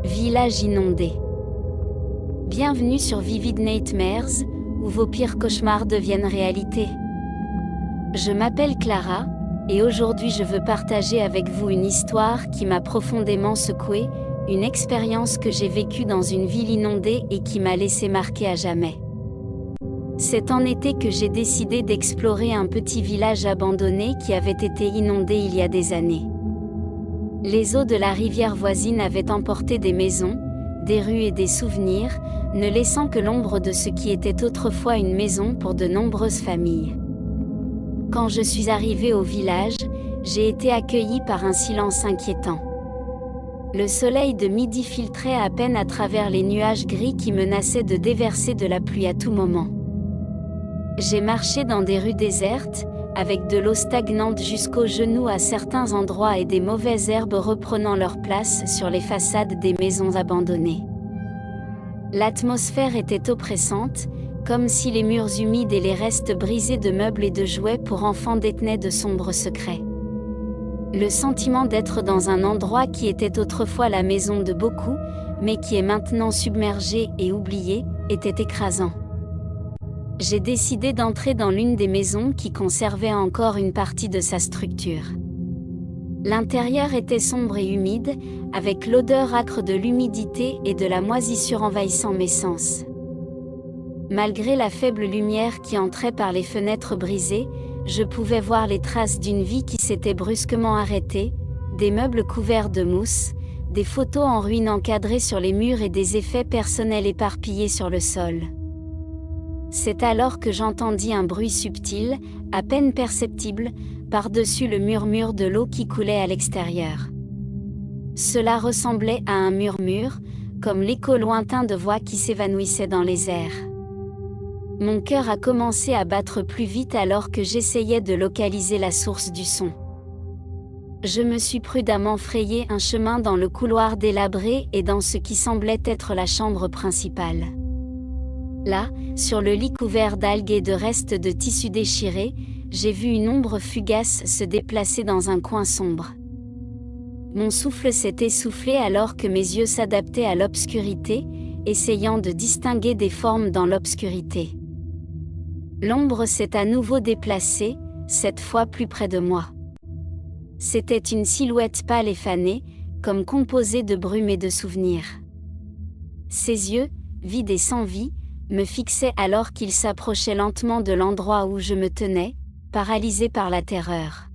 Village inondé. Bienvenue sur Vivid Nightmares, où vos pires cauchemars deviennent réalité. Je m'appelle Clara, et aujourd'hui je veux partager avec vous une histoire qui m'a profondément secouée, une expérience que j'ai vécue dans une ville inondée et qui m'a laissé marquer à jamais. C'est en été que j'ai décidé d'explorer un petit village abandonné qui avait été inondé il y a des années. Les eaux de la rivière voisine avaient emporté des maisons, des rues et des souvenirs, ne laissant que l'ombre de ce qui était autrefois une maison pour de nombreuses familles. Quand je suis arrivée au village, j'ai été accueillie par un silence inquiétant. Le soleil de midi filtrait à peine à travers les nuages gris qui menaçaient de déverser de la pluie à tout moment. J'ai marché dans des rues désertes, avec de l'eau stagnante jusqu'aux genoux à certains endroits et des mauvaises herbes reprenant leur place sur les façades des maisons abandonnées. L'atmosphère était oppressante, comme si les murs humides et les restes brisés de meubles et de jouets pour enfants détenaient de sombres secrets. Le sentiment d'être dans un endroit qui était autrefois la maison de beaucoup, mais qui est maintenant submergé et oublié, était écrasant. J'ai décidé d'entrer dans l'une des maisons qui conservait encore une partie de sa structure. L'intérieur était sombre et humide, avec l'odeur âcre de l'humidité et de la moisissure envahissant mes sens. Malgré la faible lumière qui entrait par les fenêtres brisées, je pouvais voir les traces d'une vie qui s'était brusquement arrêtée, des meubles couverts de mousse, des photos en ruine encadrées sur les murs et des effets personnels éparpillés sur le sol. C'est alors que j'entendis un bruit subtil, à peine perceptible, par-dessus le murmure de l'eau qui coulait à l'extérieur. Cela ressemblait à un murmure, comme l'écho lointain de voix qui s'évanouissaient dans les airs. Mon cœur a commencé à battre plus vite alors que j'essayais de localiser la source du son. Je me suis prudemment frayé un chemin dans le couloir délabré et dans ce qui semblait être la chambre principale. Là, sur le lit couvert d'algues et de restes de tissus déchirés, j'ai vu une ombre fugace se déplacer dans un coin sombre. Mon souffle s'est essoufflé alors que mes yeux s'adaptaient à l'obscurité, essayant de distinguer des formes dans l'obscurité. L'ombre s'est à nouveau déplacée, cette fois plus près de moi. C'était une silhouette pâle et fanée, comme composée de brume et de souvenirs. Ses yeux, vides et sans vie, me fixait alors qu'il s'approchait lentement de l'endroit où je me tenais, paralysé par la terreur.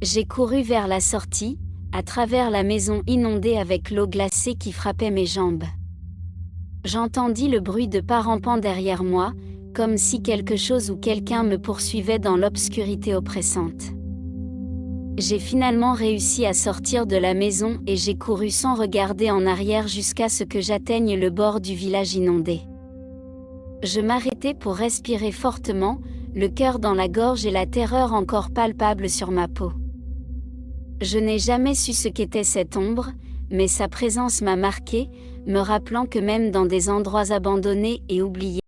J'ai couru vers la sortie, à travers la maison inondée avec l'eau glacée qui frappait mes jambes. J'entendis le bruit de pas rampant derrière moi, comme si quelque chose ou quelqu'un me poursuivait dans l'obscurité oppressante. J'ai finalement réussi à sortir de la maison et j'ai couru sans regarder en arrière jusqu'à ce que j'atteigne le bord du village inondé. Je m'arrêtai pour respirer fortement, le cœur dans la gorge et la terreur encore palpable sur ma peau. Je n'ai jamais su ce qu'était cette ombre, mais sa présence m'a marqué, me rappelant que même dans des endroits abandonnés et oubliés,